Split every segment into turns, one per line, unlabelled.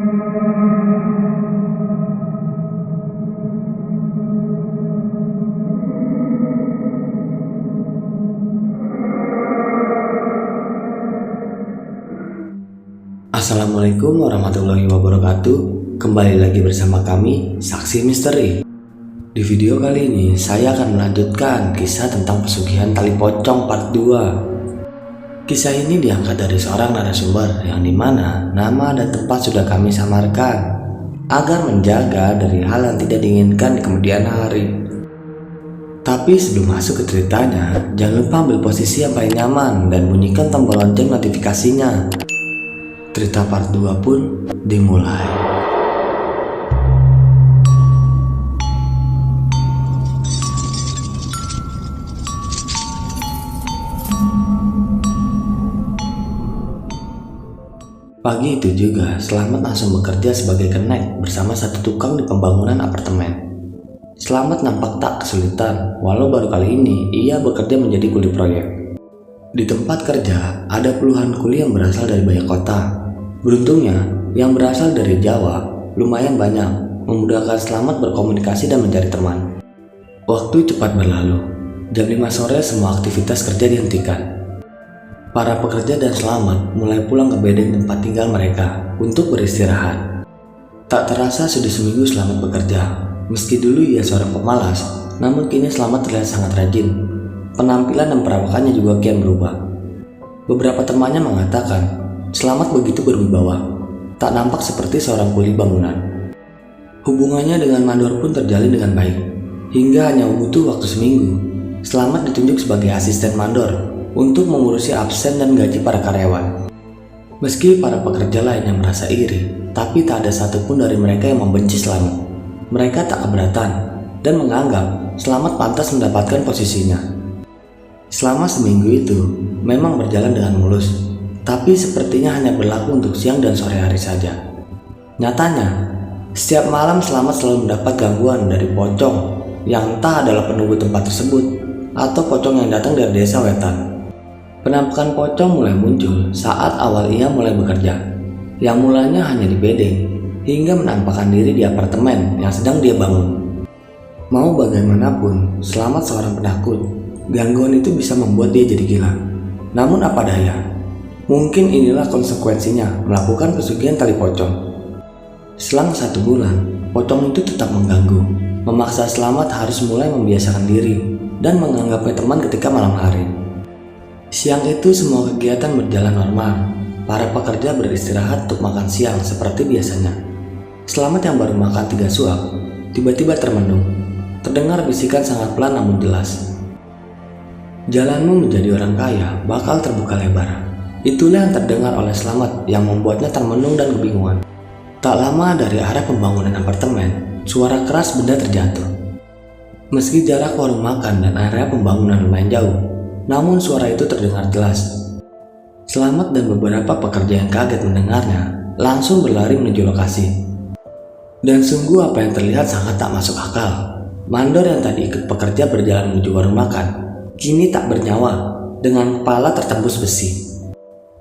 Assalamualaikum warahmatullahi wabarakatuh. Kembali lagi bersama kami, Saksi Misteri. Di video kali ini, saya akan melanjutkan kisah tentang pesugihan tali pocong part 2. Kisah ini diangkat dari seorang narasumber yang dimana nama dan tempat sudah kami samarkan agar menjaga dari hal yang tidak diinginkan di kemudian hari. Tapi sebelum masuk ke ceritanya, jangan lupa ambil posisi yang paling nyaman dan bunyikan tombol lonceng notifikasinya. Cerita part 2 pun dimulai. Pagi itu juga, Slamet langsung bekerja sebagai kenek bersama satu tukang di pembangunan apartemen. Slamet nampak tak kesulitan, walau baru kali ini ia bekerja menjadi kuli proyek. Di tempat kerja, ada puluhan kuli yang berasal dari banyak kota. Beruntungnya, yang berasal dari Jawa lumayan banyak, memudahkan Slamet berkomunikasi dan mencari teman. Waktu cepat berlalu. Jam 5 sore semua aktivitas kerja dihentikan. Para pekerja dan Slamet mulai pulang ke bedeng tempat tinggal mereka untuk beristirahat. Tak terasa sudah seminggu Slamet bekerja. Meski dulu ia seorang pemalas, namun kini Slamet terlihat sangat rajin. Penampilan dan perawakannya juga kian berubah. Beberapa temannya mengatakan Slamet begitu berwibawa, tak nampak seperti seorang kuli bangunan. Hubungannya dengan mandor pun terjalin dengan baik, hingga hanya butuh waktu seminggu. Slamet ditunjuk sebagai asisten mandor untuk mengurusi absen dan gaji para karyawan. Meski para pekerja lainnya merasa iri, tapi tak ada satupun dari mereka yang membenci Slamet. Mereka tak keberatan dan menganggap Slamet pantas mendapatkan posisinya. Selama seminggu itu memang berjalan dengan mulus, tapi sepertinya hanya berlaku untuk siang dan sore hari saja. Nyatanya, setiap malam Slamet selalu mendapat gangguan dari pocong yang entah adalah penunggu tempat tersebut atau pocong yang datang dari desa wetan. Penampakan pocong mulai muncul saat awal ia mulai bekerja, yang mulanya hanya di bedeng, hingga menampakkan diri di apartemen yang sedang dia bangun. Mau bagaimanapun, Slamet seorang penakut. Gangguan itu bisa membuat dia jadi gila. Namun apa daya, mungkin inilah konsekuensinya melakukan pesugihan tali pocong. Selang 1 bulan, pocong itu tetap mengganggu, memaksa Slamet harus mulai membiasakan diri dan menganggapnya teman ketika malam hari. Siang itu semua kegiatan berjalan normal. Para pekerja beristirahat untuk makan siang seperti biasanya. Slamet yang baru makan 3 suap, tiba-tiba termenung. Terdengar bisikan sangat pelan namun jelas. Jalanmu menjadi orang kaya bakal terbuka lebar. Itulah yang terdengar oleh Slamet yang membuatnya termenung dan kebingungan. Tak lama dari arah pembangunan apartemen, suara keras benda terjatuh. Meski jarak warung makan dan area pembangunan lumayan jauh, namun suara itu terdengar jelas. Slamet dan beberapa pekerja yang kaget mendengarnya langsung berlari menuju lokasi. Dan sungguh apa yang terlihat sangat tak masuk akal. Mandor yang tadi ikut pekerja berjalan menuju warung makan, kini tak bernyawa dengan kepala tertembus besi.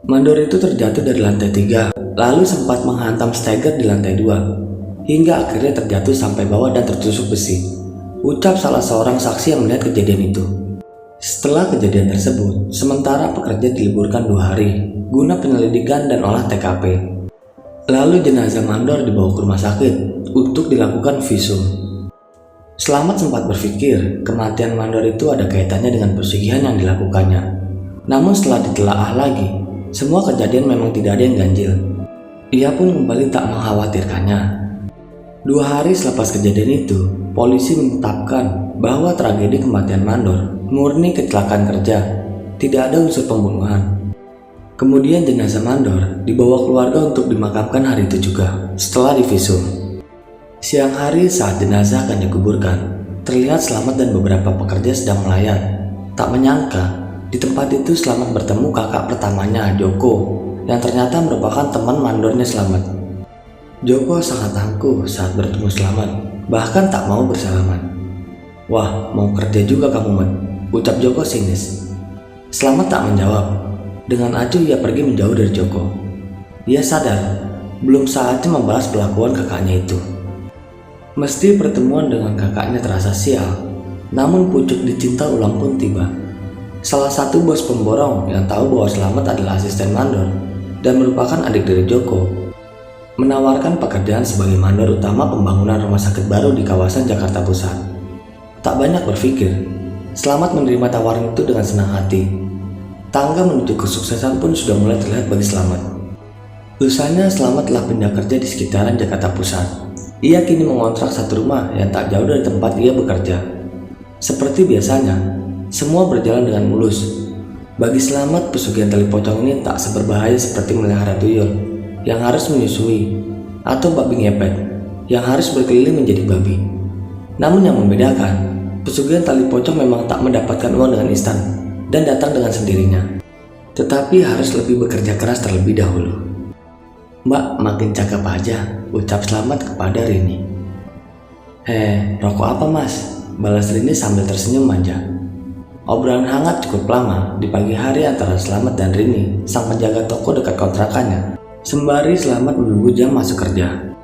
Mandor itu terjatuh dari lantai 3, lalu sempat menghantam stagger di lantai 2, hingga akhirnya terjatuh sampai bawah dan tertusuk besi. Ucap salah seorang saksi yang melihat kejadian itu. Setelah kejadian tersebut, sementara pekerja diliburkan 2 hari, guna penyelidikan dan olah TKP. Lalu jenazah mandor dibawa ke rumah sakit untuk dilakukan visum. Slamet sempat berpikir kematian mandor itu ada kaitannya dengan pesugihan yang dilakukannya. Namun setelah ditelaah lagi, semua kejadian memang tidak ada yang ganjil. Ia pun kembali tak mengkhawatirkannya. 2 hari selepas kejadian itu, polisi menetapkan bahwa tragedi kematian mandor murni kecelakaan kerja, tidak ada unsur pembunuhan. Kemudian jenazah mandor dibawa keluarga untuk dimakamkan hari itu juga, setelah divisum. Siang hari saat jenazah akan dikuburkan, terlihat Slamet dan beberapa pekerja sedang melayat. Tak menyangka, di tempat itu Slamet bertemu kakak pertamanya, Joko, yang ternyata merupakan teman mandornya Slamet. Joko sangat angkuh saat bertemu Slamet, bahkan tak mau bersalaman. "Wah, mau kerja juga kamu, Met," ucap Joko sinis. Slamet tak menjawab. Dengan acuh ia pergi menjauh dari Joko. Ia sadar belum saatnya membalas perlakuan kakaknya itu. Meski pertemuan dengan kakaknya terasa sial, namun pucuk dicinta ulang pun tiba. Salah satu bos pemborong yang tahu bahwa Slamet adalah asisten mandor dan merupakan adik dari Joko, menawarkan pekerjaan sebagai mandor utama pembangunan rumah sakit baru di kawasan Jakarta Pusat. Tak banyak berpikir, Slamet menerima tawaran itu dengan senang hati. Tangga menuju kesuksesan pun sudah mulai terlihat bagi Slamet. Usahanya Slamet telah pindah kerja di sekitaran Jakarta Pusat. Ia kini mengontrak satu rumah yang tak jauh dari tempat ia bekerja. Seperti biasanya, semua berjalan dengan mulus. Bagi Slamet, pesugihan tali pocong ini tak seberbahaya seperti melihara tuyul yang harus menyusui, atau babi ngepet yang harus berkeliling menjadi babi. Namun yang membedakan, pesugihan tali pocong memang tak mendapatkan uang dengan instan dan datang dengan sendirinya, tetapi harus lebih bekerja keras terlebih dahulu. "Mbak, makin cakep aja," ucap Slamet kepada Rini. Rokok apa mas?" balas Rini sambil tersenyum manja. Obrolan hangat cukup lama di pagi hari antara Slamet dan Rini, sang penjaga toko dekat kontrakannya, sembari Slamet menunggu jam masuk kerja.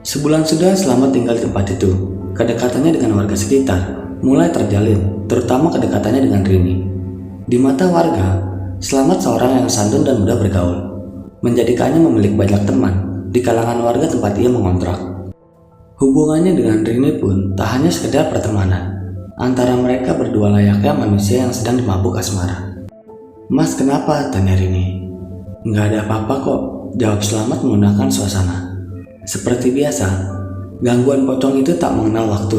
Sebulan sudah Slamet tinggal di tempat itu. Kedekatannya dengan warga sekitar mulai terjalin, terutama kedekatannya dengan Rini. Di mata warga, Slamet seorang yang santun dan mudah bergaul, menjadikannya memiliki banyak teman di kalangan warga tempat ia mengontrak. Hubungannya dengan Rini pun tak hanya sekedar pertemanan. Antara mereka berdua layaknya manusia yang sedang dimabuk asmara. "Mas, kenapa?" tanya Rini. "Nggak ada apa-apa kok," jawab Slamet menggunakan suasana. Seperti biasa, gangguan pocong itu tak mengenal waktu.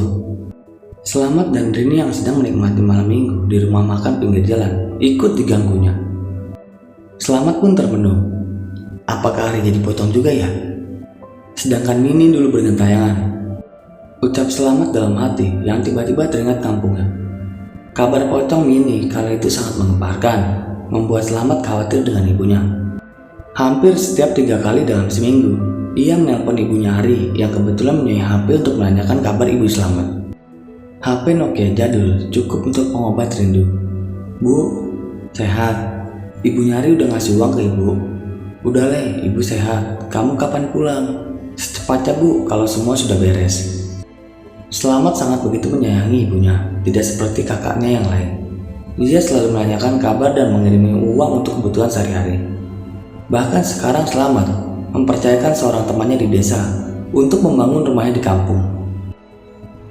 Slamet dan Rini yang sedang menikmati malam minggu di rumah makan pinggir jalan ikut diganggunya. Slamet pun termenung. Apakah hari jadi pocong juga ya? Sedangkan Mini dulu bergentayangan, ucap Slamet dalam hati yang tiba-tiba teringat kampungnya. Kabar pocong Mini kala itu sangat menggemparkan, membuat Slamet khawatir dengan ibunya. Hampir setiap 3 kali dalam seminggu, ia menelpon ibunya Hari yang kebetulan punya HP untuk menanyakan kabar ibu Slamet. HP Nokia jadul cukup untuk pengobat rindu. "Bu, sehat. Ibunya Hari udah ngasih uang ke ibu." "Udah Le, ibu sehat. Kamu kapan pulang?" "Secepatnya Bu, kalau semua sudah beres." Slamet sangat begitu menyayangi ibunya, tidak seperti kakaknya yang lain. Dia selalu menanyakan kabar dan mengirimi uang untuk kebutuhan sehari-hari. Bahkan sekarang Slamet mempercayakan seorang temannya di desa untuk membangun rumahnya di kampung.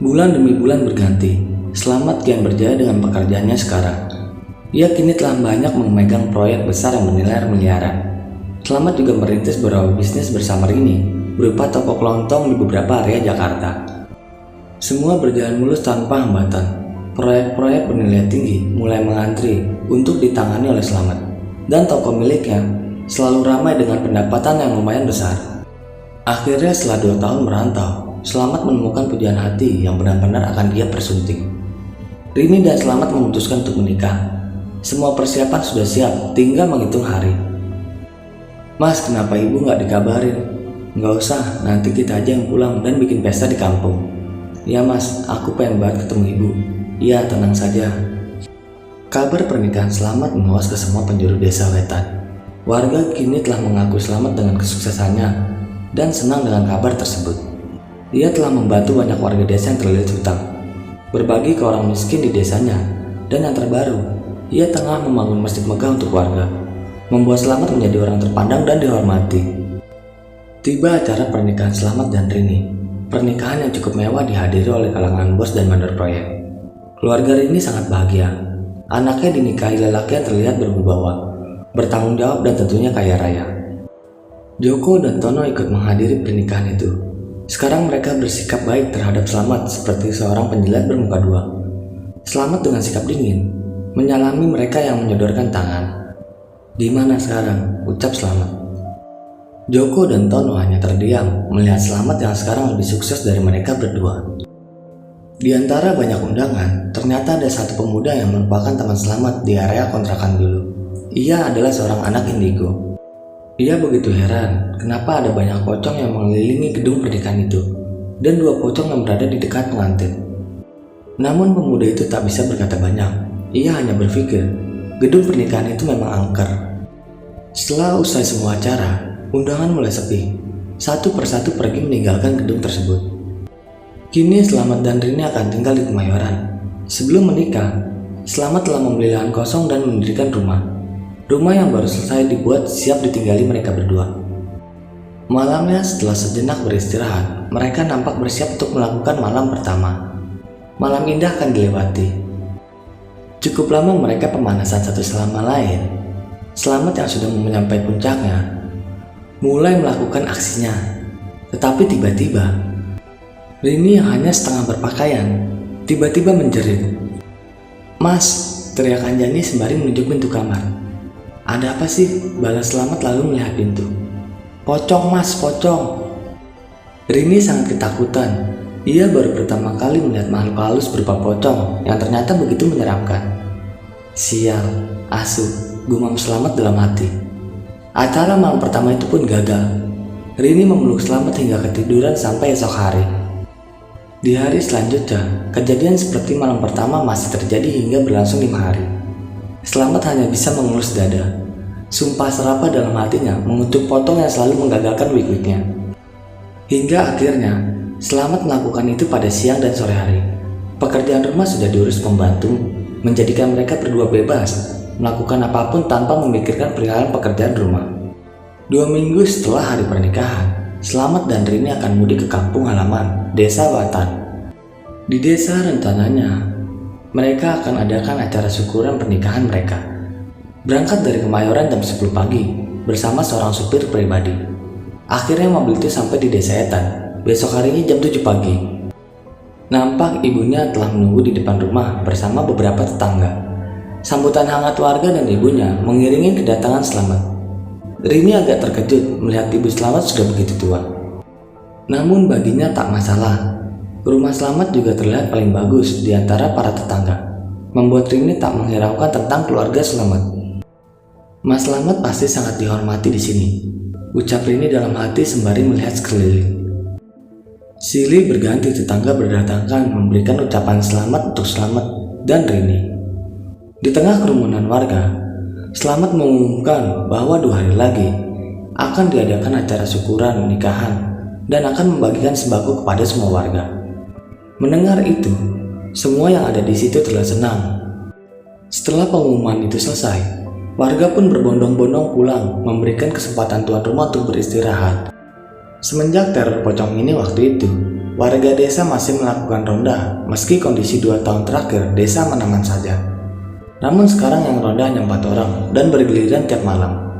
Bulan demi bulan berganti, Slamet kian berjaya dengan pekerjaannya sekarang. Ia kini telah banyak memegang proyek besar yang bernilai miliaran. Slamet juga merintis beberapa bisnis bersama Rini, berupa toko kelontong di beberapa area Jakarta. Semua berjalan mulus tanpa hambatan. Proyek-proyek bernilai tinggi mulai mengantri untuk ditangani oleh Slamet, dan toko miliknya selalu ramai dengan pendapatan yang lumayan besar. Akhirnya setelah 2 tahun merantau, Slamet menemukan pujian hati yang benar-benar akan dia persunting. Rini dan Slamet memutuskan untuk menikah. Semua persiapan sudah siap, tinggal menghitung hari. "Mas, kenapa ibu nggak dikabarin?" "Nggak usah, nanti kita aja yang pulang dan bikin pesta di kampung." "Ya mas, aku pengen banget ketemu ibu." "Iya, tenang saja." Kabar pernikahan Slamet meluas ke semua penjuru desa Wetan. Warga kini telah mengaku Slamet dengan kesuksesannya dan senang dengan kabar tersebut. Ia telah membantu banyak warga desa yang terlilit hutang, berbagi ke orang miskin di desanya, dan yang terbaru, ia tengah membangun masjid megah untuk warga, membuat Slamet menjadi orang terpandang dan dihormati. Tiba acara pernikahan Slamet dan Rini. Pernikahan yang cukup mewah dihadiri oleh kalangan bos dan mandor proyek. Keluarga Rini sangat bahagia. Anaknya dinikahi lelaki yang terlihat berwibawa, bertanggung jawab dan tentunya kaya raya. Joko dan Tono ikut menghadiri pernikahan itu. Sekarang mereka bersikap baik terhadap Slamet seperti seorang penjilat bermuka dua. Slamet dengan sikap dingin menyalami mereka yang menyodorkan tangan. "Di mana sekarang?" ucap Slamet. Joko dan Tono hanya terdiam melihat Slamet yang sekarang lebih sukses dari mereka berdua. Di antara banyak undangan, ternyata ada satu pemuda yang merupakan teman Slamet di area kontrakan dulu. Ia adalah seorang anak indigo. Ia begitu heran kenapa ada banyak pocong yang mengelilingi gedung pernikahan itu, dan 2 pocong yang berada di dekat pengantin. Namun pemuda itu tak bisa berkata banyak. Ia hanya berpikir gedung pernikahan itu memang angker. Setelah usai semua acara, undangan mulai sepi. satu persatu pergi meninggalkan gedung tersebut. Kini Slamet dan Rini akan tinggal di Kemayoran. Sebelum menikah, Slamet telah membeli lahan kosong dan mendirikan rumah. Rumah yang baru selesai dibuat siap ditinggali mereka berdua. Malamnya setelah sejenak beristirahat, mereka nampak bersiap untuk melakukan malam pertama. Malam indah akan dilewati. Cukup lama mereka pemanasan satu sama lain. Slamet yang sudah menyampai puncaknya mulai melakukan aksinya. Tetapi tiba-tiba Rini yang hanya setengah berpakaian tiba-tiba menjerit. "Mas!" teriakan Jani sembari menunjuk pintu kamar. "Ada apa sih?" balas Slamet lalu melihat pintu. "Pocong mas, pocong!" Rini sangat ketakutan. Ia baru pertama kali melihat makhluk halus berupa pocong yang ternyata begitu menyeramkan. "Sial, asu!" gumam Slamet dalam hati. Acara malam pertama itu pun gagal. Rini memeluk Slamet hingga ketiduran sampai esok hari. Di hari selanjutnya, kejadian seperti malam pertama masih terjadi hingga berlangsung 5 hari. Slamet hanya bisa mengelus dada. Sumpah serapah dalam hatinya mengutuk pocong yang selalu menggagalkan wik-wiknya. Hingga akhirnya, Slamet melakukan itu pada siang dan sore hari. Pekerjaan rumah sudah diurus pembantu, menjadikan mereka berdua bebas melakukan apapun tanpa memikirkan perihal pekerjaan rumah. 2 minggu setelah hari pernikahan, Slamet dan Rini akan mudik ke kampung halaman, Desa Watan. Di desa rencananya, mereka akan adakan acara syukuran pernikahan mereka. Berangkat dari Kemayoran jam 10 pagi bersama seorang supir pribadi. Akhirnya mobil itu sampai di Desa Etan, besok harinya jam 7 pagi. Nampak ibunya telah menunggu di depan rumah bersama beberapa tetangga. Sambutan hangat warga dan ibunya mengiringi kedatangan Slamet. Rini agak terkejut melihat ibu Slamet sudah begitu tua. Namun baginya tak masalah. Rumah Slamet juga terlihat paling bagus di antara para tetangga, membuat Rini tak menghiraukan tentang keluarga Slamet. "Mas Slamet pasti sangat dihormati di sini," ucap Rini dalam hati sembari melihat sekeliling. Silih berganti tetangga berdatangan memberikan ucapan selamat untuk Slamet dan Rini. Di tengah kerumunan warga, Slamet mengumumkan bahwa 2 hari lagi akan diadakan acara syukuran nikahan dan akan membagikan sembako kepada semua warga. Mendengar itu, semua yang ada di situ terlihat senang. Setelah pengumuman itu selesai, warga pun berbondong-bondong pulang, memberikan kesempatan tuan rumah untuk beristirahat. Semenjak teror pocong ini waktu itu, warga desa masih melakukan ronda meski kondisi 2 tahun terakhir desa aman-aman saja. Namun sekarang yang ronda hanya 4 orang dan bergiliran tiap malam.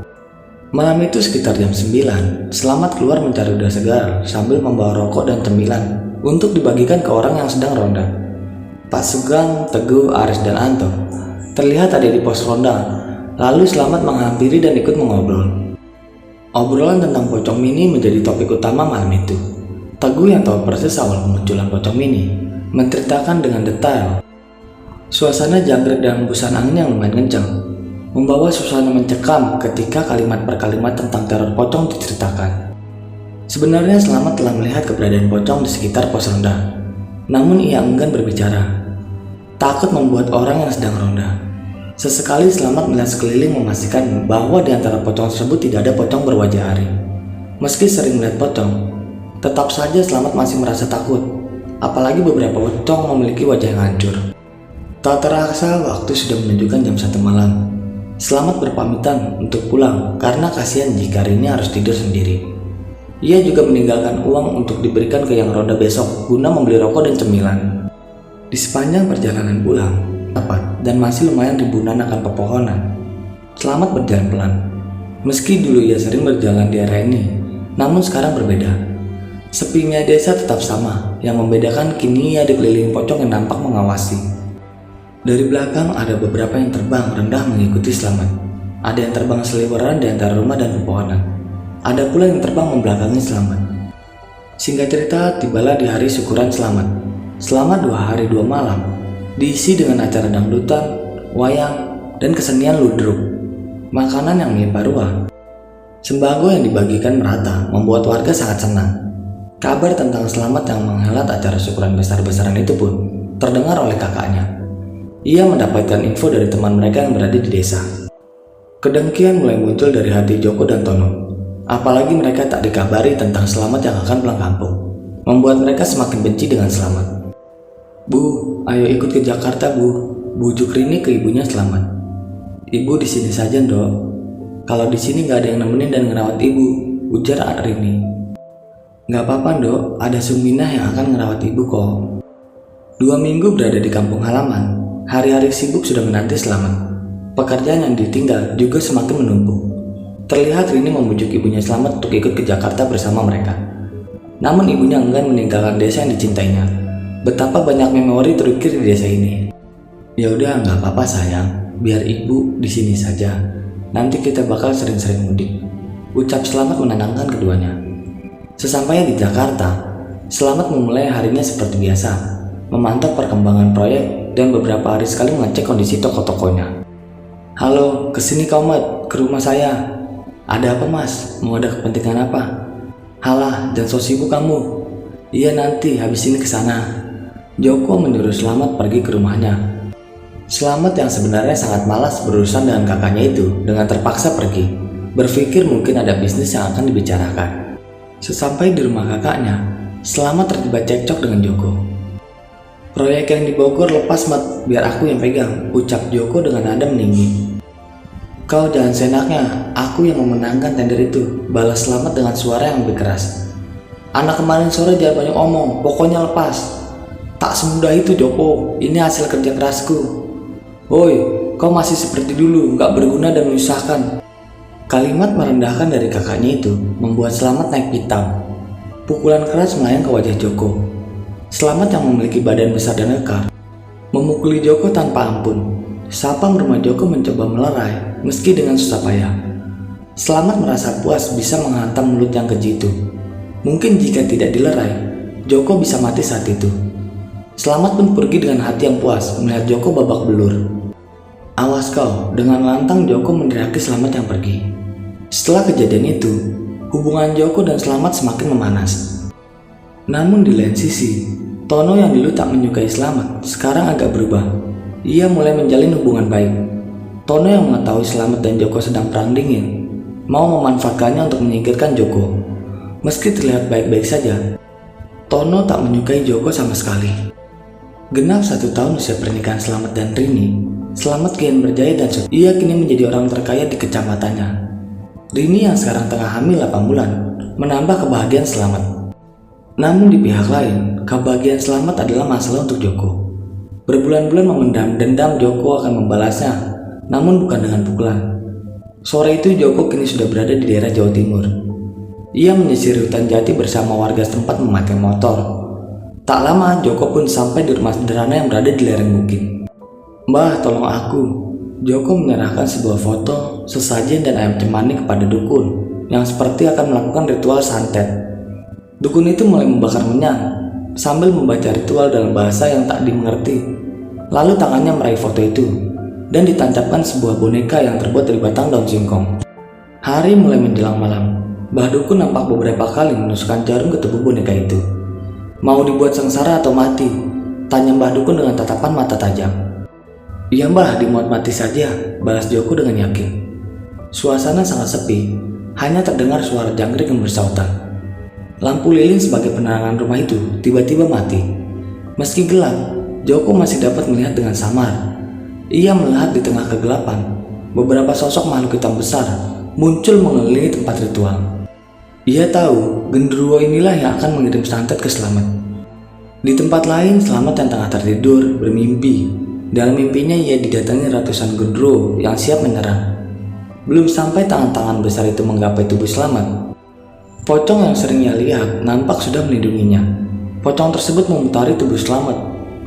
Malam itu sekitar jam 9, Slamet keluar mencari udara segar sambil membawa rokok dan cemilan untuk dibagikan ke orang yang sedang ronda. Pak Sugeng, Teguh, Aris, dan Anto terlihat ada di pos ronda. Lalu Slamet menghampiri dan ikut mengobrol. Obrolan tentang pocong mini menjadi topik utama malam itu. Teguh yang tahu persis awal kemunculan pocong mini menceritakan dengan detail. Suasana jangkrik dan hembusan angin yang lumayan kencang membawa suasana mencekam ketika kalimat per kalimat tentang teror pocong diceritakan. Sebenarnya Slamet telah melihat keberadaan pocong di sekitar pos ronda, namun ia enggan berbicara. Takut membuat orang yang sedang ronda. Sesekali Slamet melihat sekeliling memastikan bahwa di antara pocong tersebut tidak ada pocong berwajah harimau. Meski sering melihat pocong, tetap saja Slamet masih merasa takut, apalagi beberapa pocong memiliki wajah yang hancur. Tak terasa waktu sudah menunjukkan jam 1 malam. Slamet berpamitan untuk pulang karena kasihan jika Rini harus tidur sendiri. Ia juga meninggalkan uang untuk diberikan ke yang ronda besok guna membeli rokok dan cemilan. Di sepanjang perjalanan pulang, tepat dan masih lumayan rimbunan akan pepohonan, Slamet berjalan pelan. Meski dulu ia sering berjalan di area ini, namun sekarang berbeda. Sepinya desa tetap sama, yang membedakan kini ia dikelilingi pocong yang nampak mengawasi. Dari belakang ada beberapa yang terbang rendah mengikuti Slamet. Ada yang terbang seliweran di antara rumah dan pepohonan. Ada pula yang terbang membelakangi Slamet. Singkat cerita, tibalah di hari syukuran Slamet. Selama 2 hari 2 malam, diisi dengan acara dangdutan, wayang, dan kesenian ludruk. Makanan yang menimpa ruah. Sembako yang dibagikan merata membuat warga sangat senang. Kabar tentang Slamet yang menghelat acara syukuran besar-besaran itu pun terdengar oleh kakaknya. Ia mendapatkan info dari teman mereka yang berada di desa. Kedengkian mulai muncul dari hati Joko dan Tono. Apalagi mereka tak dikabari tentang Slamet yang akan pulang kampung, membuat mereka semakin benci dengan Slamet. "Bu, ayo ikut ke Jakarta, Bu," bujuk Rini ke ibunya Slamet. "Ibu di sini saja, Dok. Kalau di sini nggak ada yang nemenin dan ngerawat ibu," ujar Rini. "Nggak apa-apa, Dok. Ada Suminah yang akan ngerawat ibu kok." 2 minggu berada di kampung halaman, hari-hari sibuk sudah menanti Slamet. Pekerjaan yang ditinggal juga semakin menumpuk. Terlihat Rini memujuk ibunya Slamet untuk ikut ke Jakarta bersama mereka. Namun ibunya enggan meninggalkan desa yang dicintainya. Betapa banyak memori terukir di desa ini. "Ya udah, nggak apa-apa sayang, biar ibu di sini saja. Nanti kita bakal sering-sering mudik," ucap Slamet menenangkan keduanya. Sesampainya di Jakarta, Slamet memulai harinya seperti biasa, memantau perkembangan proyek dan beberapa hari sekali mengecek kondisi toko-tokonya. "Halo, kesini Komet, ke rumah saya." "Ada apa mas? Mau ada kepentingan apa?" "Halah, jangan so sibuk kamu." "Iya nanti habis ini kesana." Joko menyuruh Slamet pergi ke rumahnya. Slamet yang sebenarnya sangat malas berurusan dengan kakaknya itu dengan terpaksa pergi, berpikir mungkin ada bisnis yang akan dibicarakan. Sesampai di rumah kakaknya, Slamet terlibat cekcok dengan Joko. "Proyek yang di Bogor lepas Mat, biar aku yang pegang," ucap Joko dengan nada meninggi. "Kau jangan senaknya, aku yang memenangkan tender itu," balas Slamet dengan suara yang lebih keras. "Anak kemarin sore jangan banyak omong, pokoknya lepas." "Tak semudah itu Joko, ini hasil kerja kerasku." "Woi, kau masih seperti dulu, gak berguna dan menyusahkan." Kalimat merendahkan dari kakaknya itu membuat Slamet naik pitam. Pukulan keras melayang ke wajah Joko. Slamet yang memiliki badan besar dan kekar memukuli Joko tanpa ampun. Sapam rumah Joko mencoba melerai meski dengan susah payah. Slamet merasa puas bisa menghantam mulut yang keji itu. Mungkin jika tidak dilerai, Joko bisa mati saat itu. Slamet pun pergi dengan hati yang puas melihat Joko babak belur. "Awas kau," dengan lantang Joko meneriaki Slamet yang pergi. Setelah kejadian itu, hubungan Joko dan Slamet semakin memanas. Namun di lain sisi, Tono yang dulu tak menyukai Slamet sekarang agak berubah. Ia mulai menjalin hubungan baik. Tono yang mengetahui Slamet dan Joko sedang perang dingin, mau memanfaatkannya untuk menyingkirkan Joko. Meski terlihat baik-baik saja, Tono tak menyukai Joko sama sekali. Genap 1 tahun usia pernikahan Slamet dan Rini, Slamet kian berjaya dan ia kini menjadi orang terkaya di kecamatannya. Rini yang sekarang tengah hamil 8 bulan menambah kebahagiaan Slamet. Namun di pihak lain, kebahagiaan Slamet adalah masalah untuk Joko. Berbulan-bulan memendam dendam Joko akan membalasnya, namun bukan dengan pukulan. Sore itu Joko kini sudah berada di daerah Jawa Timur. Ia menyisir hutan jati bersama warga setempat memakai motor. Tak lama Joko pun sampai di rumah sederhana yang berada di lereng bukit. "Mbah, tolong aku." Joko menyerahkan sebuah foto, sesajen dan ayam cemani kepada dukun yang seperti akan melakukan ritual santet. Dukun itu mulai membakar menyan sambil membaca ritual dalam bahasa yang tak dimengerti. Lalu tangannya meraih foto itu dan ditancapkan sebuah boneka yang terbuat dari batang daun singkong. Hari mulai menjelang malam. Mbah Dukun nampak beberapa kali menusukkan jarum ke tubuh boneka itu. "Mau dibuat sengsara atau mati?" tanya Mbah Dukun dengan tatapan mata tajam. "Iya Mbah, dimuat mati saja," balas Joko dengan yakin. Suasana sangat sepi, hanya terdengar suara jangkrik yang bersautan. Lampu lilin sebagai penerangan rumah itu tiba-tiba mati. Meski gelap, Joko masih dapat melihat dengan samar. Ia melihat di tengah kegelapan, beberapa sosok makhluk hitam besar muncul mengelilingi tempat ritual. Ia tahu genderuwo inilah yang akan mengirim santet ke Slamet. Di tempat lain, Slamet yang tengah tertidur bermimpi. Dalam mimpinya ia didatangi ratusan genderuwo yang siap menyerang. Belum sampai tangan-tangan besar itu menggapai tubuh Slamet, pocong yang sering ia lihat nampak sudah melindunginya. Pocong tersebut memutari tubuh Slamet.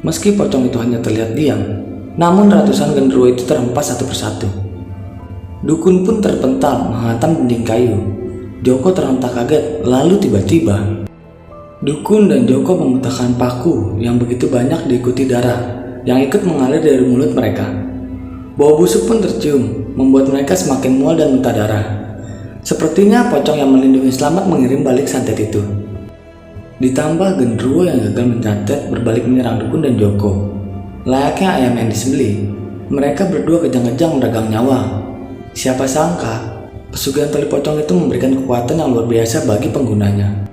Meski pocong itu hanya terlihat diam, namun ratusan genderuwo itu terhempas satu persatu. Dukun pun terpental menghantam dinding kayu. Joko terhentak kaget, lalu tiba-tiba Dukun dan Joko memuntahkan paku yang begitu banyak diikuti darah yang ikut mengalir dari mulut mereka. Bau busuk pun tercium, membuat mereka semakin mual dan muntah darah. Sepertinya pocong yang melindungi Slamet mengirim balik santet itu. Ditambah genderuwo yang gagal mensantet berbalik menyerang Dukun dan Joko. Layaknya ayam yang disembelih, mereka berdua kejang-kejang meregang nyawa. Siapa sangka, Pesugihan tali pocong itu memberikan kekuatan yang luar biasa bagi penggunanya.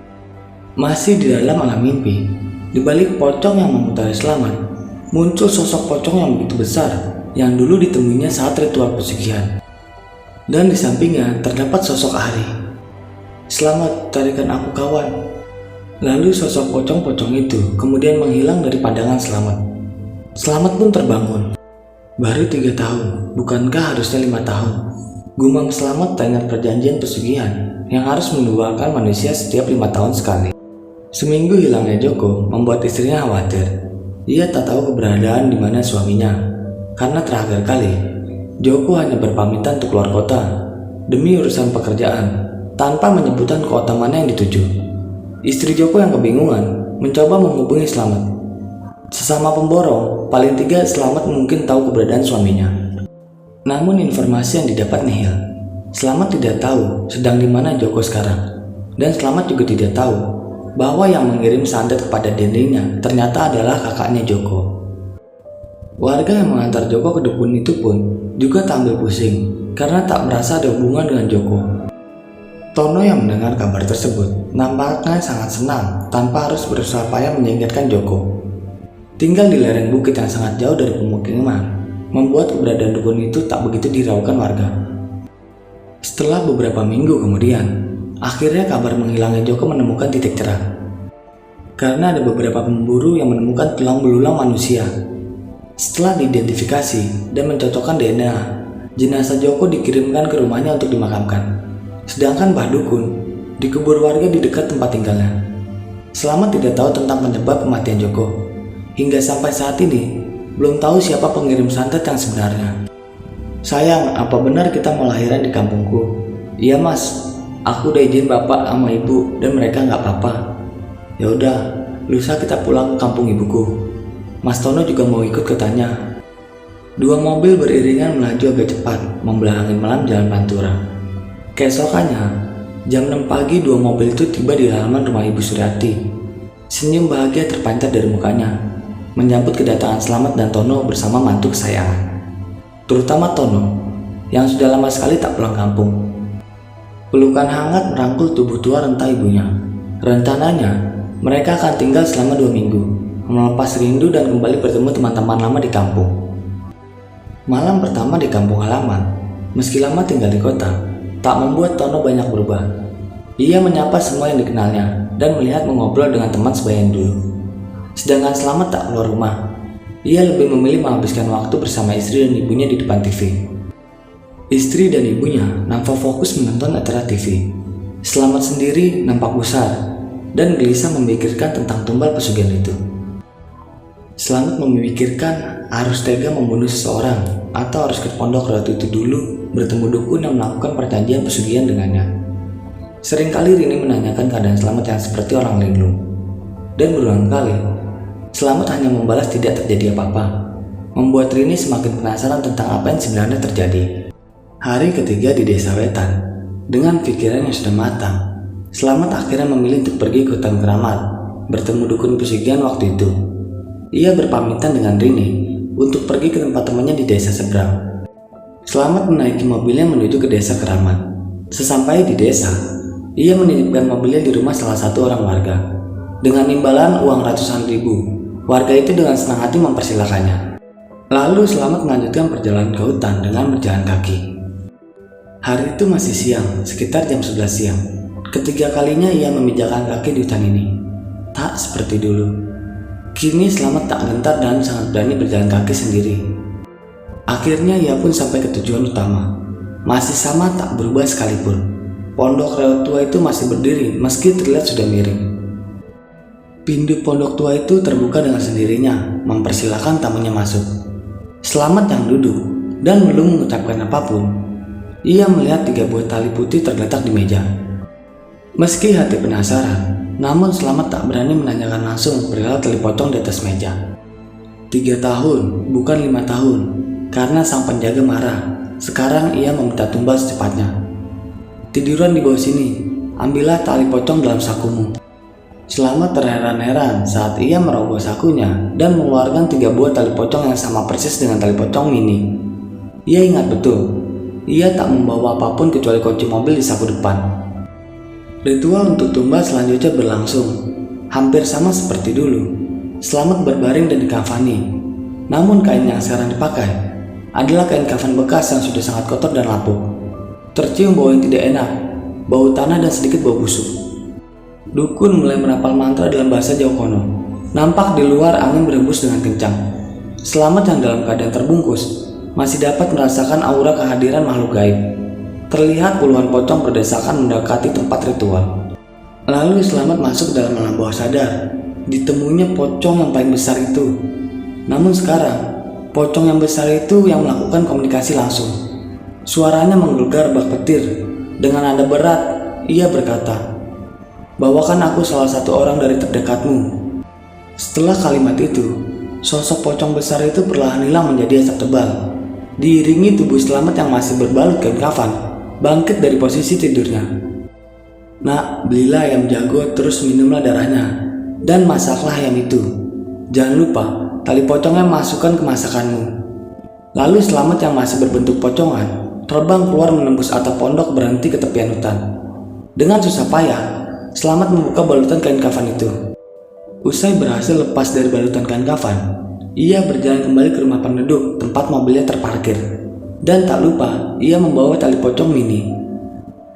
Masih di dalam alam mimpi, di balik pocong yang memutari Slamet, muncul sosok pocong yang begitu besar yang dulu ditemuinya saat ritual pesugihan. Dan di sampingnya terdapat sosok Ari. "Selamat, tarikan aku kawan." Lalu sosok pocong-pocong itu kemudian menghilang dari pandangan Slamet. Slamet pun terbangun. Baru 3 tahun, bukankah harusnya 5 tahun? Gumam Slamet teringat perjanjian pesugihan yang harus mendoakan manusia setiap 5 tahun sekali. Seminggu hilangnya Joko membuat istrinya khawatir. Ia tak tahu keberadaan di mana suaminya, karena terakhir kali Joko hanya berpamitan untuk keluar kota demi urusan pekerjaan tanpa menyebutkan kota mana yang dituju. Istri Joko yang kebingungan mencoba menghubungi Slamet. Sesama pemborong, paling tidak Slamet mungkin tahu keberadaan suaminya. Namun informasi yang didapat nihil. Slamet tidak tahu sedang di mana Joko sekarang, dan Slamet juga tidak tahu bahwa yang mengirim santet kepada dendengnya ternyata adalah kakaknya Joko. Warga yang mengantar Joko ke dukun itu pun juga tak ambil pusing karena tak merasa ada hubungan dengan Joko. Tono yang mendengar kabar tersebut nampaknya sangat senang tanpa harus berusaha payah menyingkirkan Joko. Tinggal di lereng bukit yang sangat jauh dari pemukiman, membuat keberadaan dukun itu tak begitu diraukan warga. Setelah beberapa minggu kemudian, akhirnya kabar menghilangnya Joko menemukan titik cerah. Karena ada beberapa pemburu yang menemukan tulang belulang manusia. Setelah diidentifikasi dan mencocokkan DNA, jenazah Joko dikirimkan ke rumahnya untuk dimakamkan. Sedangkan Mbah Dukun dikubur warga di dekat tempat tinggalnya. Slamet tidak tahu tentang penyebab kematian Joko. Hingga sampai saat ini, belum tahu siapa pengirim santet yang sebenarnya. "Sayang, apa benar kita mau lahiran di kampungku?" "Iya mas, aku udah izin bapak sama ibu dan mereka nggak apa-apa." "Ya udah, lusa kita pulang ke kampung ibuku." Mas Tono juga mau ikut katanya. 2 mobil beriringan melaju agak cepat membelakangi malam jalan Pantura. Keesokannya, jam 6 pagi 2 mobil itu tiba di halaman rumah Ibu Suryati. Senyum bahagia terpancar dari mukanya, menyambut kedatangan Slamet dan Tono bersama mantu kesayangan. Terutama Tono, yang sudah lama sekali tak pulang kampung. Pelukan hangat merangkul tubuh tua renta ibunya. Rencananya, mereka akan tinggal selama 2 minggu, melepas rindu dan kembali bertemu teman-teman lama di kampung. Malam pertama di kampung halaman, meski lama tinggal di kota, tak membuat Tono banyak berubah. Ia menyapa semua yang dikenalnya dan melihat mengobrol dengan teman sebaya dulu. Sedangkan Slamet tak keluar rumah. Ia lebih memilih menghabiskan waktu bersama istri dan ibunya di depan TV. Istri dan ibunya nampak fokus menonton acara TV. Slamet sendiri nampak gusar dan gelisah memikirkan tentang tumbal pesugihan itu. Slamet memikirkan harus tega membunuh seseorang atau harus ke pondok raut itu dulu bertemu dukun yang melakukan perjanjian pesugihan dengannya. Seringkali Rini menanyakan keadaan Slamet yang seperti orang linglung, dan berulang kali Slamet hanya membalas tidak terjadi apa-apa, membuat Rini semakin penasaran tentang apa yang sebenarnya terjadi. Hari ketiga di Desa Wetan, dengan pikiran yang sudah matang, Slamet akhirnya memilih untuk pergi ke hutan keramat, bertemu dukun pesugihan waktu itu. Ia berpamitan dengan Rini untuk pergi ke tempat temannya di desa seberang. Slamet menaiki mobilnya menuju ke desa keramat. Sesampai di desa, ia menitipkan mobilnya di rumah salah satu orang warga. Dengan imbalan uang ratusan ribu, warga itu dengan senang hati mempersilakannya. Lalu Slamet melanjutkan perjalanan ke hutan dengan berjalan kaki. Hari itu masih siang, sekitar jam 11 siang. Ketiga kalinya ia memijakan kaki di hutan ini. Tak seperti dulu. Kini Slamet tak gentar dan sangat berani berjalan kaki sendiri. Akhirnya ia pun sampai ke tujuan utama. Masih sama tak berubah sekalipun. Pondok reot tua itu masih berdiri meski terlihat sudah miring. Pintu pondok tua itu terbuka dengan sendirinya, mempersilahkan tamunya masuk. Slamet yang duduk dan belum mengucapkan apapun. Ia melihat 3 buah tali putih tergeletak di meja. Meski hati penasaran, namun Slamet tak berani menanyakan langsung perihal tali pocong di atas meja. 3 tahun, bukan 5 tahun, karena sang penjaga marah. Sekarang ia meminta tumbal secepatnya. "Tiduran di bawah sini, ambillah tali pocong dalam sakumu." Slamet terheran-heran saat ia merogoh sakunya dan mengeluarkan 3 buah tali pocong yang sama persis dengan tali pocong mini. Ia ingat betul, ia tak membawa apapun kecuali kunci mobil di saku depan. Ritual untuk tumbal selanjutnya berlangsung, hampir sama seperti dulu. Slamet berbaring dan dikafani. Namun kain yang sekarang dipakai adalah kain kafan bekas yang sudah sangat kotor dan lapuk. Tercium bau yang tidak enak, bau tanah dan sedikit bau busuk. Dukun mulai merapal mantra dalam bahasa Jawa kuno. Nampak di luar angin berhembus dengan kencang. Slamet yang dalam keadaan terbungkus masih dapat merasakan aura kehadiran makhluk gaib. Terlihat puluhan pocong berdesakan mendekati tempat ritual. Lalu Slamet masuk dalam alam bawah sadar. Ditemuinya pocong yang paling besar itu. Namun sekarang, pocong yang besar itu yang melakukan komunikasi langsung. Suaranya menggelegar bak petir. Dengan nada berat, ia berkata, "Bawakan aku salah satu orang dari terdekatmu." Setelah kalimat itu, sosok pocong besar itu perlahan hilang menjadi asap tebal. Diiringi tubuh Slamet yang masih berbalut kain kafan bangkit dari posisi tidurnya. "Nak, belilah ayam jago, terus minumlah darahnya, dan masaklah ayam itu. Jangan lupa, tali pocongnya masukkan ke masakanmu." Lalu Slamet yang masih berbentuk pocongan terbang keluar menembus atap pondok berhenti ke tepian hutan. Dengan susah payah, Slamet membuka balutan kain kafan itu. Usai berhasil lepas dari balutan kain kafan, ia berjalan kembali ke rumah penduduk tempat mobilnya terparkir. Dan tak lupa, ia membawa tali pocong mini.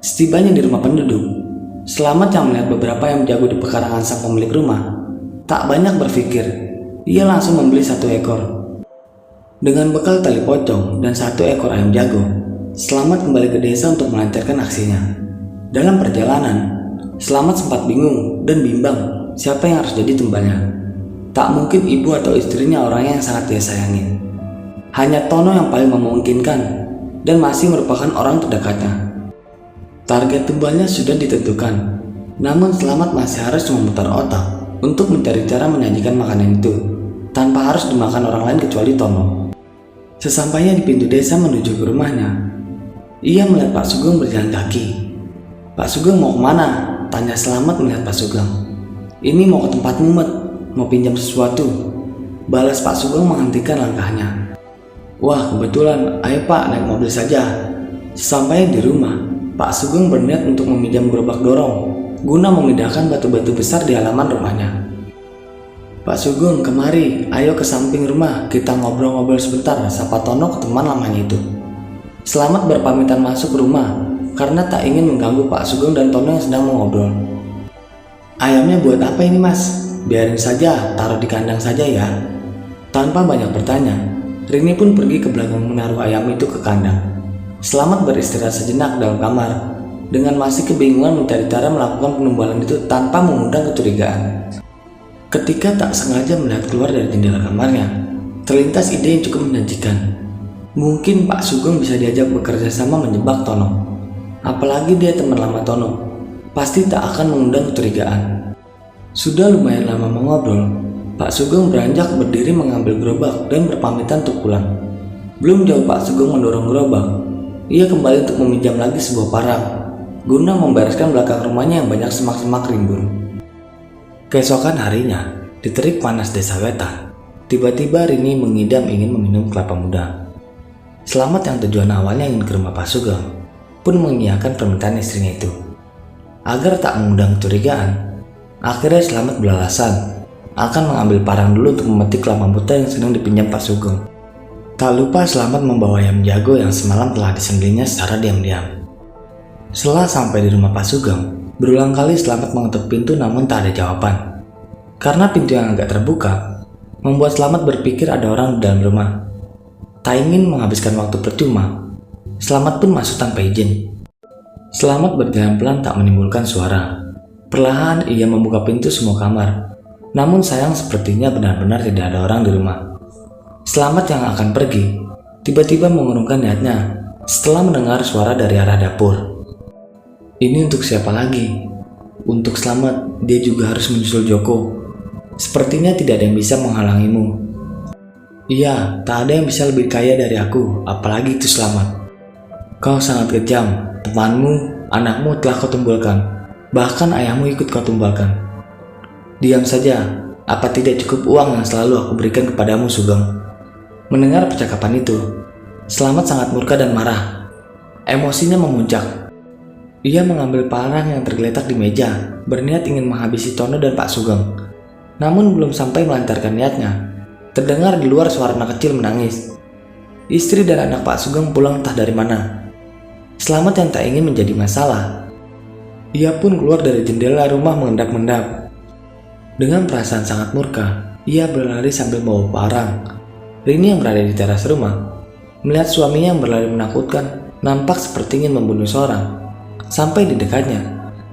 Setibanya di rumah penduduk, Slamet yang melihat beberapa yang jago di pekarangan sang pemilik rumah, tak banyak berpikir. Ia langsung membeli 1 ekor. Dengan bekal tali pocong dan 1 ekor ayam jago, Slamet kembali ke desa untuk melancarkan aksinya. Dalam perjalanan, Slamet sempat bingung dan bimbang siapa yang harus jadi tumbalnya. Tak mungkin ibu atau istrinya orangnya yang sangat dia sayangi. Hanya Tono yang paling memungkinkan dan masih merupakan orang terdekatnya. Target tumbalnya sudah ditentukan, namun Slamet masih harus memutar otak untuk mencari cara menyajikan makanan itu tanpa harus dimakan orang lain kecuali Tono. Sesampainya di pintu desa menuju ke rumahnya, ia melihat Pak Sugeng berjalan kaki. "Pak Sugeng mau kemana?" tanya Slamet melihat Pak Sugeng. "Ini mau ke tempat mumet, mau pinjam sesuatu," balas Pak Sugeng menghentikan langkahnya. "Wah, kebetulan, ayo Pak, naik mobil saja." Sesampainya di rumah, Pak Sugeng berniat untuk meminjam gerobak dorong guna memindahkan batu-batu besar di halaman rumahnya. "Pak Sugeng, kemari, ayo ke samping rumah, kita ngobrol-ngobrol sebentar," sapa Tono ke teman lamanya itu. Slamet berpamitan masuk ke rumah karena tak ingin mengganggu Pak Sugeng dan Tono yang sedang mengobrol. "Ayamnya buat apa ini, Mas?" "Biarin saja, taruh di kandang saja ya." Tanpa banyak bertanya, Rini pun pergi ke belakang menaruh ayam itu ke kandang. Slamet beristirahat sejenak dalam kamar dengan masih kebingungan mencari cara melakukan penumbalan itu tanpa mengundang kecurigaan. Ketika tak sengaja melihat keluar dari jendela kamarnya, terlintas ide yang cukup menjanjikan. Mungkin Pak Sugeng bisa diajak bekerja sama menjebak Tono. Apalagi dia teman lama Tono, pasti tak akan mengundang kecurigaan. Sudah lumayan lama mengobrol, Pak Sugeng beranjak berdiri mengambil gerobak dan berpamitan untuk pulang. Belum jauh Pak Sugeng mendorong gerobak, ia kembali untuk meminjam lagi sebuah parang guna membereskan belakang rumahnya yang banyak semak-semak rimbun. Keesokan harinya, di terik panas desa Wetan, tiba-tiba Rini mengidam ingin meminum kelapa muda. Slamet yang tujuan awalnya ingin ke rumah Pak Sugeng pun mengiyakan permintaan istrinya itu. Agar tak mengundang kecurigaan, akhirnya Slamet beralasan akan mengambil parang dulu untuk memetik kelapa muda yang sedang dipinjam Pak Sugeng. Tak lupa Slamet membawa ayam jago yang semalam telah disembelihnya secara diam-diam. Setelah sampai di rumah Pak Sugeng, berulang kali Slamet mengetuk pintu namun tak ada jawaban. Karena pintu yang agak terbuka, membuat Slamet berpikir ada orang di dalam rumah. Tak ingin menghabiskan waktu percuma, Slamet pun masuk tanpa izin. Slamet berjalan pelan tak menimbulkan suara. Perlahan ia membuka pintu semua kamar. Namun sayang sepertinya benar-benar tidak ada orang di rumah. Slamet yang akan pergi, tiba-tiba mengurungkan niatnya setelah mendengar suara dari arah dapur. Ini untuk siapa lagi? Untuk Slamet, dia juga harus menyusul Joko. Sepertinya tidak ada yang bisa menghalangimu. Iya, tak ada yang bisa lebih kaya dari aku, apalagi itu Slamet. Kau sangat kejam, temanmu, anakmu telah kau tumbalkan. Bahkan ayahmu ikut kau tumbalkan. Diam saja, apa tidak cukup uang yang selalu aku berikan kepadamu, Sugeng? Mendengar percakapan itu, Slamet sangat murka dan marah. Emosinya memuncak. Ia mengambil parang yang tergeletak di meja, berniat ingin menghabisi Tono dan Pak Sugeng. Namun belum sampai melancarkan niatnya, terdengar di luar suara anak kecil menangis. Istri dan anak Pak Sugeng pulang entah dari mana. Slamet yang tak ingin menjadi masalah, ia pun keluar dari jendela rumah mengendap-endap. Dengan perasaan sangat murka, ia berlari sambil membawa parang. Rini yang berada di teras rumah melihat suaminya yang berlari menakutkan, nampak seperti ingin membunuh seorang. Sampai di dekatnya,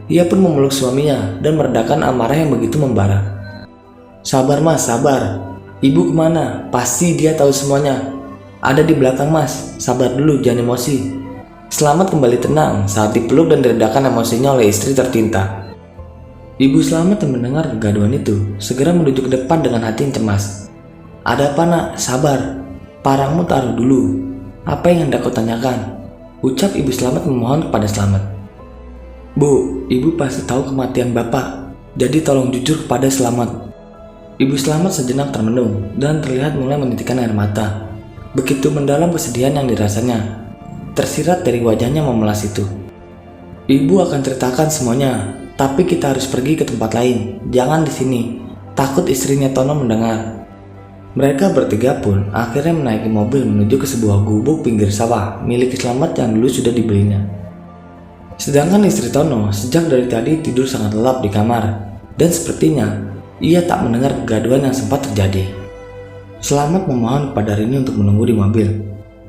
ia pun memeluk suaminya dan meredakan amarah yang begitu membara. "Sabar mas, sabar. Ibu kemana? Pasti dia tahu semuanya. Ada di belakang mas, sabar dulu, jangan emosi." Slamet kembali tenang saat dipeluk dan diredakan emosinya oleh istri tercinta. Ibu Slamet yang mendengar kegaduhan itu segera menuju ke depan dengan hati yang cemas. "Ada apa nak? Sabar. Parangmu taruh dulu. Apa yang hendak kau tanyakan?" ucap Ibu Slamet memohon kepada Slamet. "Bu, ibu pasti tahu kematian bapak, jadi tolong jujur kepada Slamet." Ibu Slamet sejenak termenung dan terlihat mulai menitikkan air mata. Begitu mendalam kesedihan yang dirasanya, tersirat dari wajahnya memelas itu. "Ibu akan ceritakan semuanya, tapi kita harus pergi ke tempat lain, jangan di sini. Takut istrinya Tono mendengar." Mereka bertiga pun akhirnya menaiki mobil menuju ke sebuah gubuk pinggir sawah milik Slamet yang dulu sudah dibelinya. Sedangkan istri Tono sejak dari tadi tidur sangat lelap di kamar, dan sepertinya ia tak mendengar kegaduhan yang sempat terjadi. Slamet memohon kepada Rini untuk menunggu di mobil.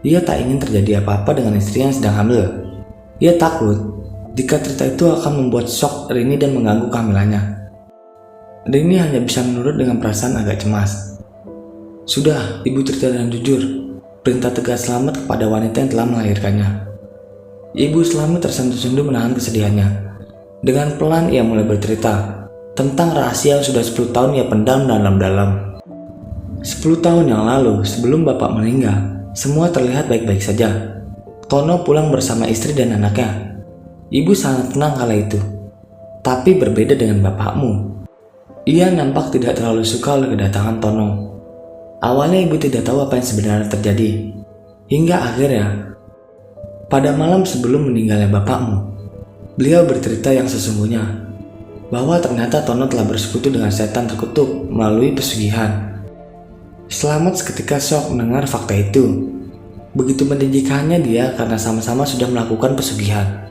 Ia tak ingin terjadi apa-apa dengan istrinya yang sedang hamil. Ia takut jika cerita itu akan membuat shock Rini dan mengganggu kehamilannya. Rini hanya bisa menurut dengan perasaan agak cemas. "Sudah, ibu cerita dengan jujur," perintah tegas Slamet kepada wanita yang telah melahirkannya. Ibu Slamet tersentuh-sentuh menahan kesedihannya. Dengan pelan ia mulai bercerita tentang rahasia yang sudah 10 tahun ia pendam dalam-dalam. 10 tahun yang lalu, sebelum bapak meninggal, semua terlihat baik-baik saja. Tono pulang bersama istri dan anaknya. Ibu sangat tenang kala itu. Tapi berbeda dengan bapakmu. Ia nampak tidak terlalu suka oleh kedatangan Tono. Awalnya ibu tidak tahu apa yang sebenarnya terjadi. Hingga akhirnya, pada malam sebelum meninggalnya bapakmu, beliau bercerita yang sesungguhnya, bahwa ternyata Tono telah bersekutu dengan setan terkutuk melalui pesugihan. Slamet seketika shock mendengar fakta itu. Begitu menjijikannya dia karena sama-sama sudah melakukan pesugihan.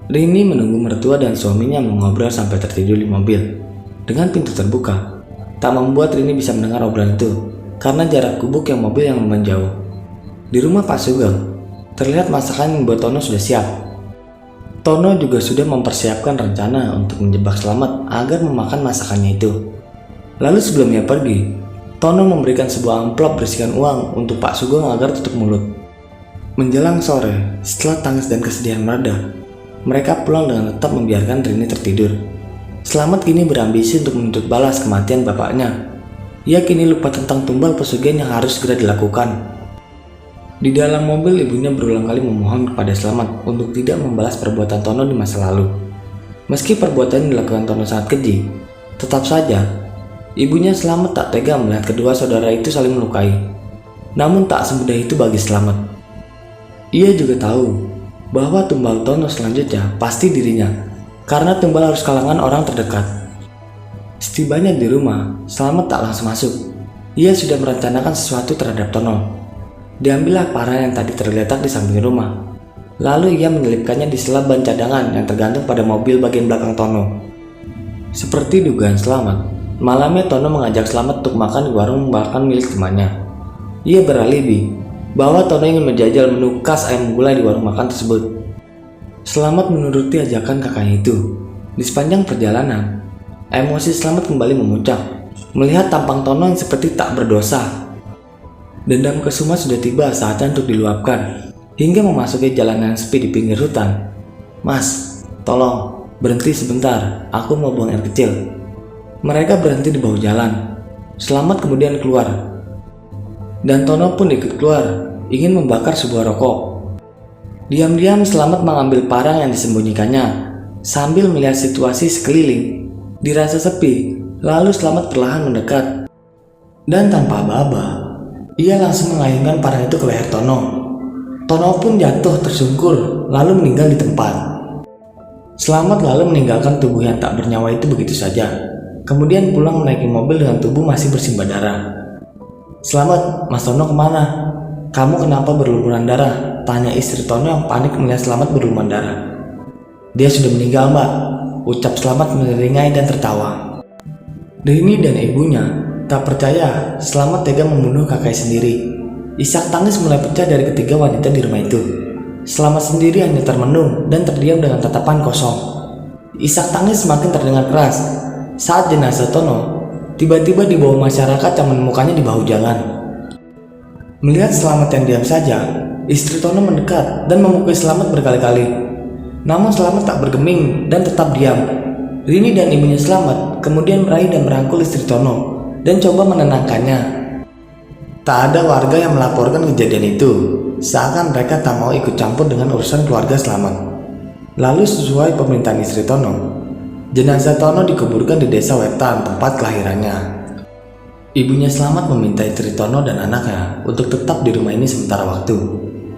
Rini menunggu mertua dan suaminya mengobrol sampai tertidur di mobil. Dengan pintu terbuka, tak membuat Rini bisa mendengar obrolan itu karena jarak gubuk yang mobil yang menjauh. Di rumah Pak Sugeng, terlihat masakan yang buat Tono sudah siap. Tono juga sudah mempersiapkan rencana untuk menjebak Slamet agar memakan masakannya itu. Lalu sebelum ia pergi, Tono memberikan sebuah amplop berisikan uang untuk Pak Sugeng agar tutup mulut. Menjelang sore, setelah tangis dan kesedihan mereda, mereka pulang dengan tetap membiarkan Rini tertidur. Slamet kini berambisi untuk menuntut balas kematian bapaknya. Ia kini lupa tentang tumbal pesugihan yang harus segera dilakukan. Di dalam mobil, ibunya berulang kali memohon kepada Slamet untuk tidak membalas perbuatan Tono di masa lalu. Meski perbuatan yang dilakukan Tono sangat keji, tetap saja ibunya Slamet tak tega melihat kedua saudara itu saling melukai. Namun tak semudah itu bagi Slamet. Ia juga tahu bahwa tumbal Tono selanjutnya pasti dirinya, karena tumbal harus kalangan orang terdekat. Setibanya di rumah, Slamet tak langsung masuk. Ia sudah merencanakan sesuatu terhadap Tono. Diambillah parang yang tadi tergeletak di samping rumah. Lalu ia menyelipkannya di sela ban cadangan yang tergantung pada mobil bagian belakang Tono. Seperti dugaan Slamet, malamnya Tono mengajak Slamet untuk makan di warung makan milik temannya. Ia beralibi bahwa Tono ingin menjajal menu khas ayam gulai di warung makan tersebut. Slamet menuruti ajakan kakaknya itu. Di sepanjang perjalanan, emosi Slamet kembali memuncak melihat tampang Tono yang seperti tak berdosa. Dendam kesuma sudah tiba saatnya untuk diluapkan. Hingga memasuki jalanan sepi di pinggir hutan. "Mas, tolong berhenti sebentar, aku mau buang air kecil." Mereka berhenti di bahu jalan. Slamet kemudian keluar, dan Tono pun ikut keluar, ingin membakar sebuah rokok. Diam-diam Slamet mengambil parang yang disembunyikannya sambil melihat situasi sekeliling. Dirasa sepi, lalu Slamet perlahan mendekat, dan tanpa aba-aba ia langsung mengayunkan parang itu ke leher Tono. Tono pun jatuh tersungkur lalu meninggal di tempat. Slamet lalu meninggalkan tubuh yang tak bernyawa itu begitu saja. Kemudian pulang menaiki mobil dengan tubuh masih bersimbah darah. "Slamet, Mas Tono kemana? Kamu kenapa berlumuran darah?" tanya istri Tono yang panik melihat Slamet berlumuran darah. "Dia sudah meninggal, Mbak," ucap Slamet menyeringai dan tertawa. Rini dan ibunya tak percaya Slamet tega membunuh kakak sendiri. Isak tangis mulai pecah dari ketiga wanita di rumah itu. Slamet sendiri hanya termenung dan terdiam dengan tatapan kosong. Isak tangis semakin terdengar keras saat jenazah Tono tiba-tiba dibawa masyarakat yang menemukannya di bahu jalan. Melihat Slamet yang diam saja, istri Tono mendekat dan memukul Slamet berkali-kali. Namun Slamet tak bergeming dan tetap diam. Rini dan ibunya Slamet kemudian meraih dan merangkul istri Tono dan coba menenangkannya. Tak ada warga yang melaporkan kejadian itu, seakan mereka tak mau ikut campur dengan urusan keluarga Slamet. Lalu sesuai permintaan istri Tono, jenazah Tono dikuburkan di desa Wetan, tempat kelahirannya. Ibunya Slamet meminta istri Tono dan anaknya untuk tetap di rumah ini sementara waktu,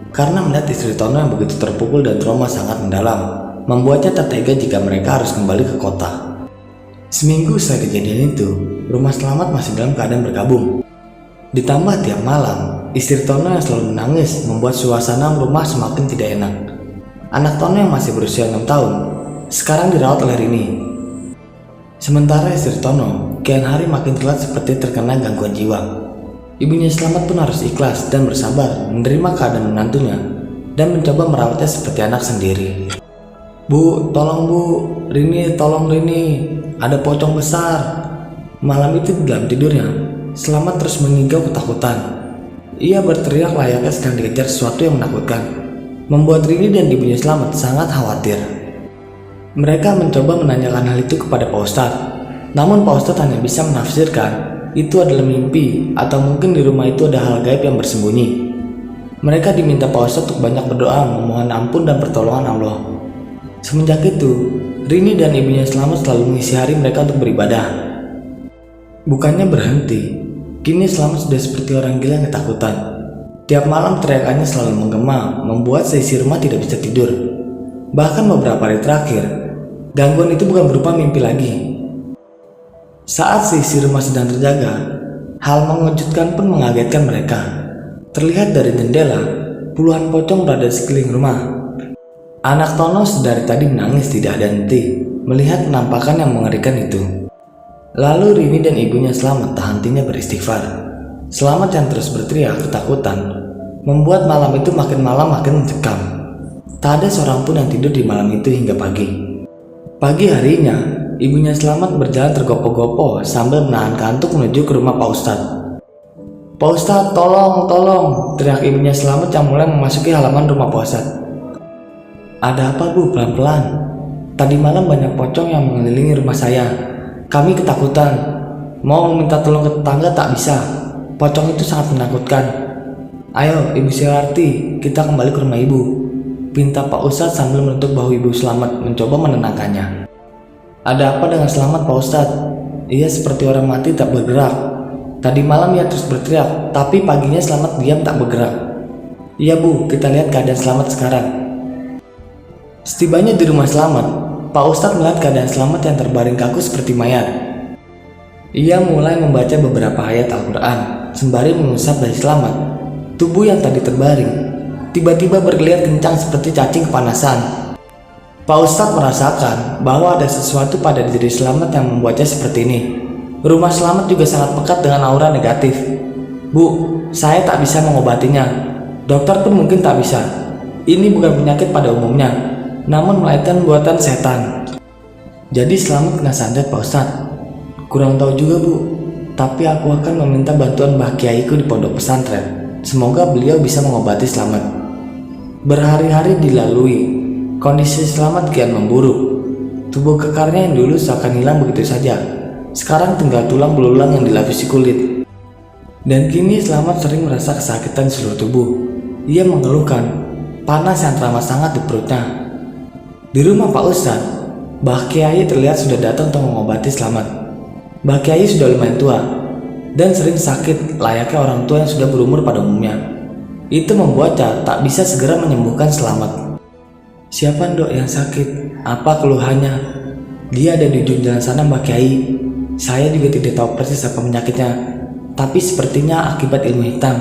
karena melihat istri Tono yang begitu terpukul dan trauma sangat mendalam, membuatnya tak tega jika mereka harus kembali ke kota. Seminggu setelah kejadian itu, rumah Slamet masih dalam keadaan berkabung. Ditambah tiap malam, istri Tono yang selalu menangis membuat suasana rumah semakin tidak enak. Anak Tono yang masih berusia 6 tahun sekarang dirawat oleh Rini. Sementara istri Tono kian hari makin terlihat seperti terkena gangguan jiwa. Ibunya Slamet pun harus ikhlas dan bersabar menerima keadaan menantunya dan mencoba merawatnya seperti anak sendiri. "Bu, tolong Bu, Rini, tolong Rini, ada pocong besar." Malam itu di dalam tidurnya, Slamet terus mengigau ketakutan. Ia berteriak layaknya sedang dikejar sesuatu yang menakutkan, membuat Rini dan ibunya Slamet sangat khawatir. Mereka mencoba menanyakan hal itu kepada Pak Ustadz, namun Pak Ustadz hanya bisa menafsirkan itu adalah mimpi atau mungkin di rumah itu ada hal gaib yang bersembunyi. Mereka diminta Pak Ustadz untuk banyak berdoa memohon ampun dan pertolongan Allah. Semenjak itu, Rini dan ibunya Slamet selalu mengisi hari mereka untuk beribadah. Bukannya berhenti, kini Slamet sudah seperti orang gila yang ketakutan. Tiap malam teriakannya selalu menggema, membuat seisi rumah tidak bisa tidur. Bahkan beberapa hari terakhir, gangguan itu bukan berupa mimpi lagi. Saat seisi rumah sedang terjaga, hal mengejutkan pun mengagetkan mereka. Terlihat dari jendela, puluhan pocong berada di sekeliling rumah. Anak Tono sedari tadi menangis tidak ada henti melihat penampakan yang mengerikan itu. Lalu Rini dan ibunya Slamet tak hentinya beristighfar. Slamet yang terus berteriak ketakutan membuat malam itu makin malam makin mencekam. Tak ada seorang pun yang tidur di malam itu hingga pagi. Pagi harinya, ibunya Slamet berjalan tergopoh-gopoh sambil menahan kantuk menuju ke rumah Pak Ustadz. "Pak Ustadz, tolong, tolong!" teriak ibunya Slamet yang mulai memasuki halaman rumah Pak Ustadz. "Ada apa Bu? Pelan-pelan. Tadi malam banyak pocong yang mengelilingi rumah saya. Kami ketakutan. Mau meminta tolong ke tetangga tak bisa. Pocong itu sangat menakutkan. Ayo Ibu Siarti, kita kembali ke rumah Ibu," pinta Pak Ustadz sambil menutup bahu Ibu Slamet mencoba menenangkannya. "Ada apa dengan Slamet Pak Ustadz? Ia seperti orang mati tak bergerak. Tadi malam ia terus berteriak, tapi paginya Slamet diam tak bergerak." "Iya Bu, kita lihat keadaan Slamet sekarang." Setibanya di rumah Slamet, Pak Ustadz melihat keadaan Slamet yang terbaring kaku seperti mayat. Ia mulai membaca beberapa ayat Al-Quran sembari mengusap dahi Slamet. Tubuh yang tadi terbaring tiba-tiba bergeliat kencang seperti cacing kepanasan. Pak Ustadz merasakan bahwa ada sesuatu pada diri Slamet yang membuatnya seperti ini. Rumah Slamet juga sangat pekat dengan aura negatif. "Bu, saya tak bisa mengobatinya. Dokter pun mungkin tak bisa. Ini bukan penyakit pada umumnya, namun melainkan buatan setan." "Jadi Slamet kena santet Pak Ustadz?" "Kurang tahu juga Bu, tapi aku akan meminta bantuan Mbah Kiaiku di pondok pesantren. Semoga beliau bisa mengobati Slamet." Berhari-hari dilalui, kondisi Slamet kian memburuk. Tubuh kekarnya yang dulu seakan hilang begitu saja, sekarang tinggal tulang belulang yang dilapisi kulit. Dan kini Slamet sering merasa kesakitan di seluruh tubuh. Ia mengeluhkan panas yang teramat sangat di perutnya. Di rumah Pak Ustadz, Mbah Kiai terlihat sudah datang untuk mengobati Slamet. Mbah Kiai sudah lumayan tua dan sering sakit layaknya orang tua yang sudah berumur pada umumnya. Itu membuatnya tak bisa segera menyembuhkan Selamat. "Siapa Dok yang sakit? Apa keluhannya?" "Dia ada di ujung jalan sana Mbak Kiai. Saya juga tidak tahu persis apa penyakitnya, tapi sepertinya akibat ilmu hitam.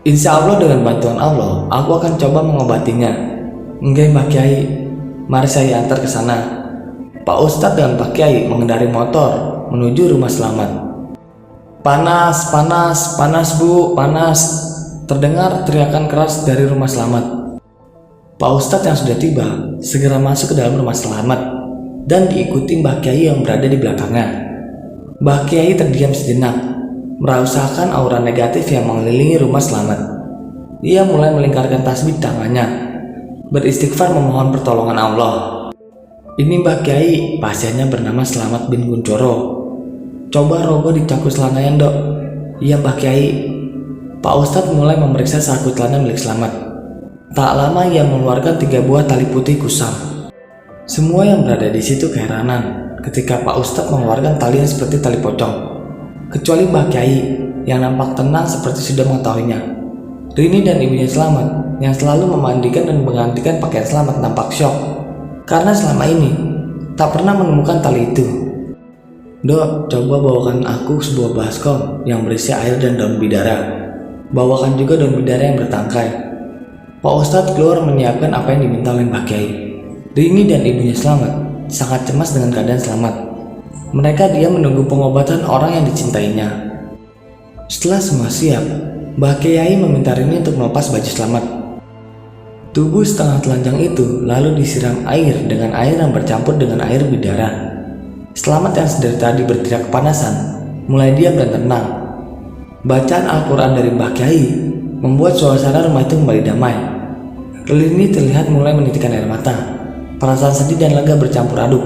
Insya Allah dengan bantuan Allah, aku akan coba mengobatinya." "Enggak Mbak Kiai, mari saya antar ke sana." Pak Ustadz dan Pak Kiai mengendarai motor menuju rumah Selamat. "Panas, panas, panas Bu, panas!" Terdengar teriakan keras dari rumah Selamat. Pak Ustadz yang sudah tiba segera masuk ke dalam rumah Selamat dan diikuti Mbah Kiai yang berada di belakangnya. Mbah Kiai terdiam sejenak, merasakan aura negatif yang mengelilingi rumah Selamat. Ia mulai melingkarkan tasbih tangannya, beristighfar memohon pertolongan Allah. "Ini Mbah Kiai, pasiennya bernama Selamat bin Kuncoro. Coba rogo dicakup selananya Dok." "Iya Mbah Kiai." Pak Ustadz mulai memeriksa saku celana milik Selamat. Tak lama ia mengeluarkan 3 buah tali putih kusam. Semua yang berada di situ keheranan ketika Pak Ustadz mengeluarkan tali yang seperti tali pocong, kecuali Mbah Kiai yang nampak tenang seperti sudah mengetahuinya. Rini dan ibunya Selamat yang selalu memandikan dan menggantikan pakaian Selamat nampak syok karena selama ini tak pernah menemukan tali itu. "Dok, coba bawakan aku sebuah baskom yang berisi air dan daun bidara. Bawakan juga daun bidara yang bertangkai." Pak Ustadz keluar menyiapkan apa yang diminta oleh Mbah Kiai. Rini dan ibunya Selamat sangat cemas dengan keadaan Selamat. Mereka diam menunggu pengobatan orang yang dicintainya. Setelah semua siap, Mbah Kiai meminta Rini untuk melepas baju Selamat. Tubuh setengah telanjang itu lalu disiram air dengan air yang bercampur dengan air bidara. Selamat yang sedari tadi berteriak kepanasan mulai diam dan tenang. Bacaan Al-Quran dari Mbah Kiai membuat suasana rumah itu kembali damai. Rini terlihat mulai menitikkan air mata. Perasaan sedih dan lega bercampur aduk.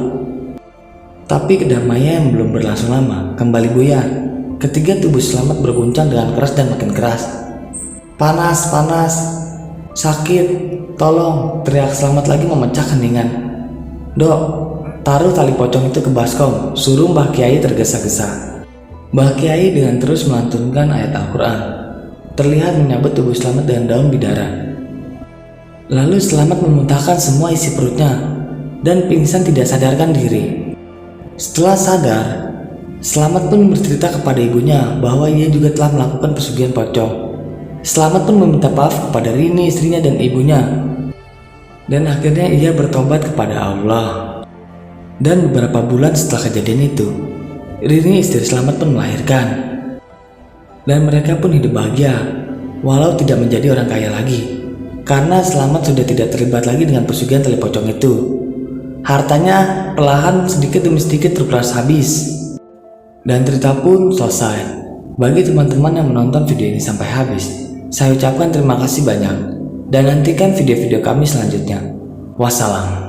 Tapi kedamaian yang belum berlangsung lama kembali buyar ketika tubuh Selamat berguncang dengan keras dan makin keras. "Panas, panas, sakit, tolong!" teriak Selamat lagi memecah keningan. "Dok, taruh tali pocong itu ke baskom," suruh Mbah Kiai tergesa-gesa. Mbah Kiai dengan terus melantunkan ayat Al-Quran terlihat menyabet tubuh Selamat dengan daun bidara. Lalu Selamat memuntahkan semua isi perutnya dan pingsan tidak sadarkan diri. Setelah sadar, Selamat pun bercerita kepada ibunya bahwa ia juga telah melakukan pesugihan pocong. Selamat pun meminta maaf kepada Rini, istrinya dan ibunya. Dan akhirnya ia bertobat kepada Allah. Dan beberapa bulan setelah kejadian itu, Rini istri Selamat pun melahirkan. Dan mereka pun hidup bahagia, walau tidak menjadi orang kaya lagi, karena Selamat sudah tidak terlibat lagi dengan pesugihan tali pocong itu. Hartanya perlahan sedikit demi sedikit terkuras habis. Dan cerita pun selesai. Bagi teman-teman yang menonton video ini sampai habis, saya ucapkan terima kasih banyak. Dan nantikan video-video kami selanjutnya. Wassalam.